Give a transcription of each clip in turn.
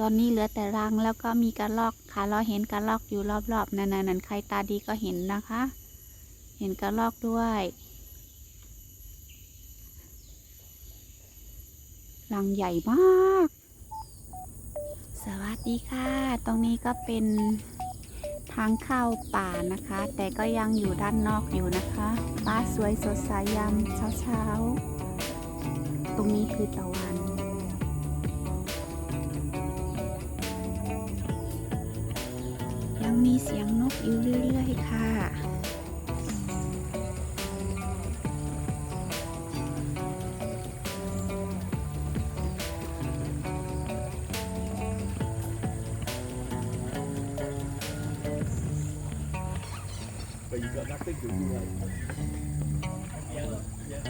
ตอนนี้เหลือแต่รังแล้วก็มีกระรอกค่ะเราเห็นกระรอกอยู่รอบๆนั่นใครตาดีก็เห็นนะคะ เห็นกระรอกด้วยรังใหญ่มากสวัสดีค่ะตรงนี้ก็เป็นทางเข้าป่านะคะ แต่ก็ยังอยู่ด้านนอกอยู่นะคะฟ้าสวยสดใสยามเช้าตรงนี้คือตะวันยังมีเสียงนกอยู่เรื่อยๆค่ะBut you got nothing to do, right? Yeah.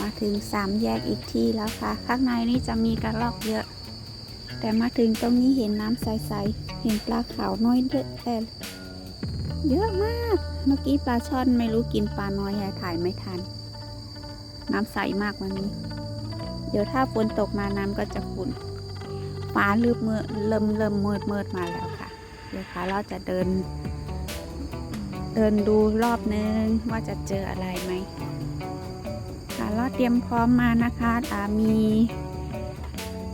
มาถึง3 แยกอีกที่แล้วค่ะข้างในนี่จะมีกระรอกเยอะแต่มาถึงตรงนี้เห็นน้ำใสๆเห็นปลาขาวน้อยเยอะแต่เยอะมากเมื่อกี้ปลาช่อนไม่รู้กินปลาน้อยถ่ายไม่ทันน้ำใสมากวันนี้เดี๋ยวถ้าฝนตกมาน้ำก็จะขุ่นฟ้าเริ่มมืดมาแล้วค่ะเดี๋ยวค่ะเราจะเดินดูรอบนึงว่าจะเจออะไรไหมค่ะเราเตรียมพร้อมมานะคะ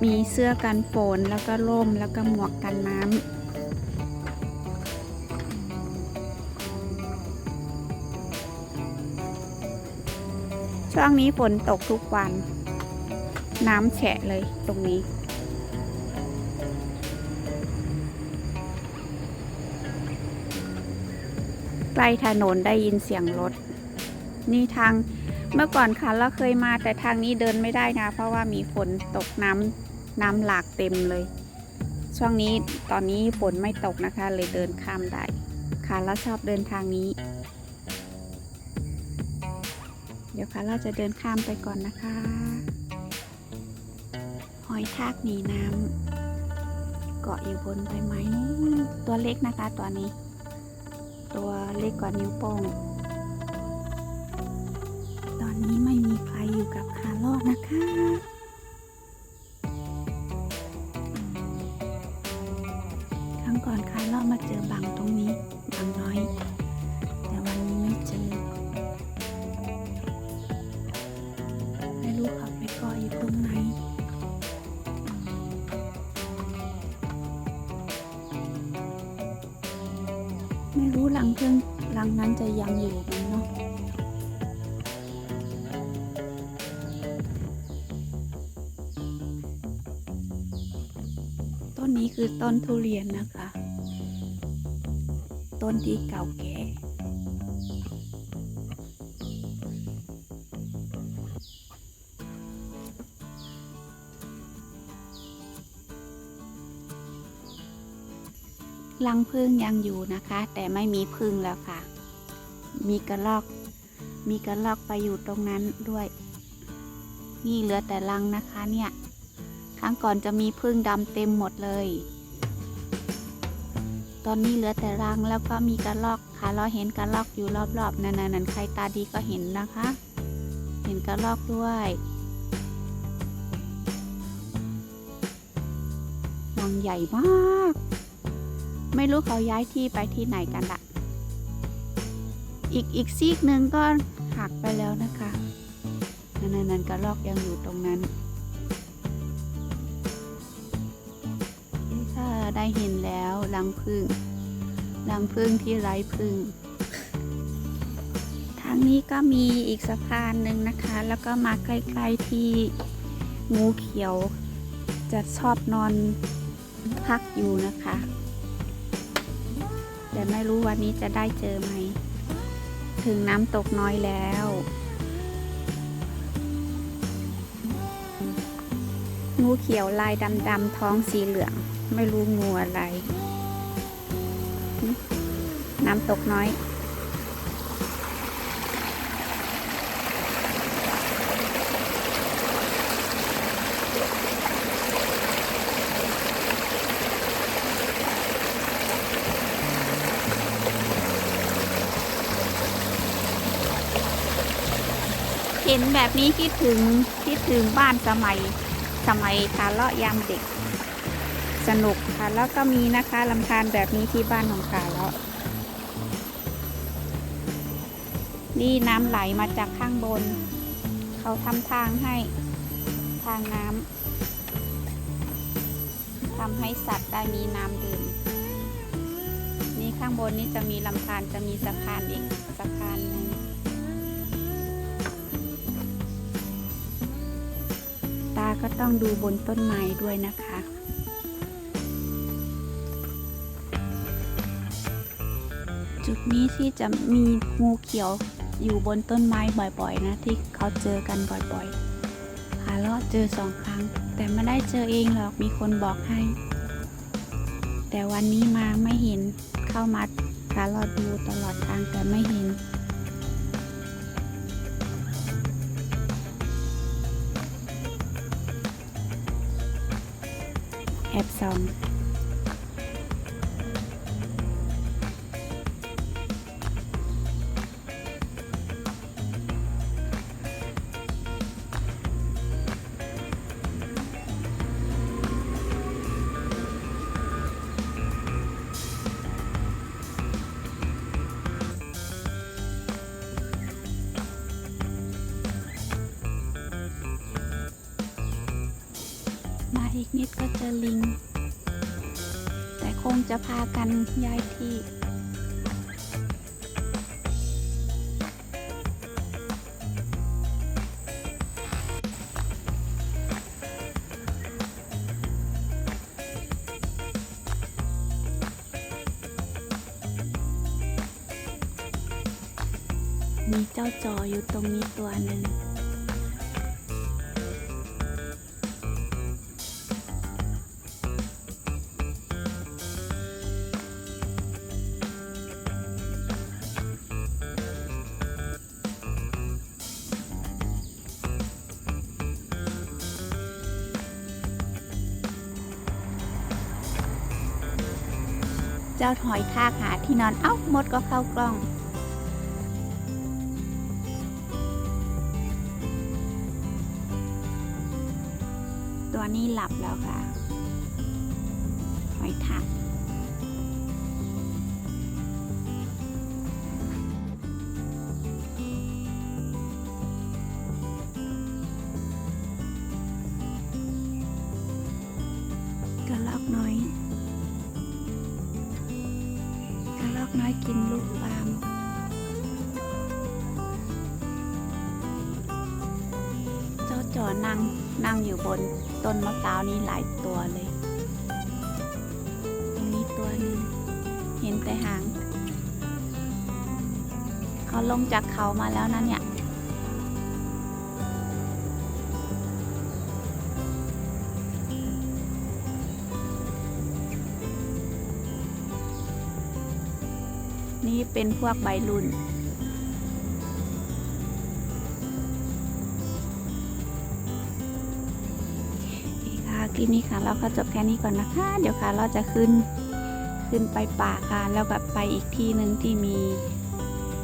มีเสื้อกันฝนแล้วก็ร่มแล้วก็หมวกกันน้ำช่วงนี้ฝนตกทุกวันน้ำแฉะเลยตรงนี้ใกล้ถนนได้ยินเสียงรถนี่ทางเมื่อก่อนค่ะเราเคยมาแต่ทางนี้เดินไม่ได้นะเพราะว่ามีฝนตกน้ำหลากเต็มเลยช่วงนี้ตอนนี้ฝนไม่ตกนะคะเลยเดินข้ามได้ค่ะเราชอบเดินทางนี้เดี๋ยวค่ะเราจะเดินข้ามไปก่อนนะคะหอยทากหนีน้ำเกาะอยู่บนใบไม้นู้นตัวเล็กนะคะตัวนี้ตัวเล็กกว่านิ้วโป้งตอนนี้ไม่มีใครอยู่กับคาร์ลนะคะครั้งก่อนคาร์ลมาเจอบังตรงนี้บังน้อยแต่วันนี้ไม่เจอไม่รู้เขาไปเกาะอยู่ตรงไหนไม่รู้รังนั้นจะยังอยู่ไหมเนาะต้นนี้คือต้นทุเรียนนะคะต้นที่เก่าแก่รังผึ้งยังอยู่นะคะแต่ไม่มีผึ้งแล้วค่ะมีกระรอกไปอยู่ตรงนั้นด้วยนี่เหลือแต่รังนะคะเนี่ยครั้งก่อนจะมีผึ้งดำเต็มหมดเลยตอนนี้เหลือแต่รังแล้วก็มีกระรอกค่ะเราเห็นกระรอกอยู่รอบๆนั่นใครตาดีก็เห็นนะคะเห็นกระรอกด้วยรังใหญ่มากไม่รู้เขาย้ายที่ไปที่ไหนกันละอีกซีกหนึ่งก็หักไปแล้วนะคะนั่นกระรอกยังอยู่ตรงนั้นถ้าได้เห็นแล้วรังผึ้งที่ไร้ผึ้งทางนี้ก็มีอีกสะพานหนึ่งนะคะแล้วก็มาใกล้ๆที่งูเขียวจะชอบนอนพักอยู่นะคะแต่ไม่รู้วันนี้จะได้เจอไหมถึงน้ำตกน้อยแล้วงูเขียวลายดำๆท้องสีเหลืองไม่รู้งูอะไรน้ำตกน้อย ค เห็นแบบนี้คิดถึงบ้านสมัยคาเลาะยามเด็กสนุกค่ะแล้วก็มีนะคะลำธารแบบนี้ที่บ้านของคาเลาะนี่น้ำไหลมาจากข้างบนเขาทำทางให้ทางน้ำทำให้สัตว์ได้มีน้ำดื่มนี่ข้างบนนี่จะมีลำธารจะมีสะพานอีกสะพานหนึ่งตาก็ต้องดูบนต้นไม้ด้วยนะคะจุดนี้ที่จะมีงูเขียวอยู่บนต้นไม้บ่อยๆนะที่เขาเจอกันบ่อยๆคาเลาะเจอ2 ครั้งแต่ไม่ได้เจอเองหรอกมีคนบอกให้แต่วันนี้มาไม่เห็นเข้ามาคาเลาะดูตลอดทางแต่ไม่เห็นแอบส่องมาอีกนิดก็เจอลิงแต่คงจะพากันย้ายที่มีเจ้าจออยู่ตรงนี้ตัวหนึ่งเจ้าถอยทากหาที่นอนเอ้ามดก็เข้ากล้องตัวนี้หลับแล้วค่ะถอยทากกระรอกน้อยกินลูกปาล์มเจ้าจอนั่งอยู่บนต้นมะพร้าวนี้หลายตัวเลยตรงนี้ตัวหนึ่งเห็นแต่หางเขาลงจากเขามาแล้วนะเนี่ยนี่เป็นพวกใบรุ่นค่ะคลิปนี้ค่ะเราก็จบแค่นี้ก่อนนะคะเดี๋ยวค่ะเราจะขึ้นไปป่าค่ะแล้วก็ไปอีกที่หนึ่งที่มี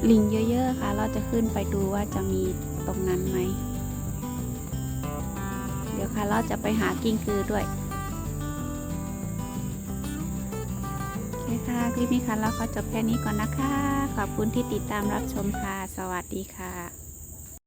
ลิงเยอะๆค่ะเราจะขึ้นไปดูว่าจะมีตรงนั้นไหมเดี๋ยวค่ะเราจะไปหากิ้งกือด้วยค่ะคลิปนี้ค่ะเราก็จบแค่นี้ก่อนนะคะขอบคุณที่ติดตามรับชมค่ะสวัสดีค่ะ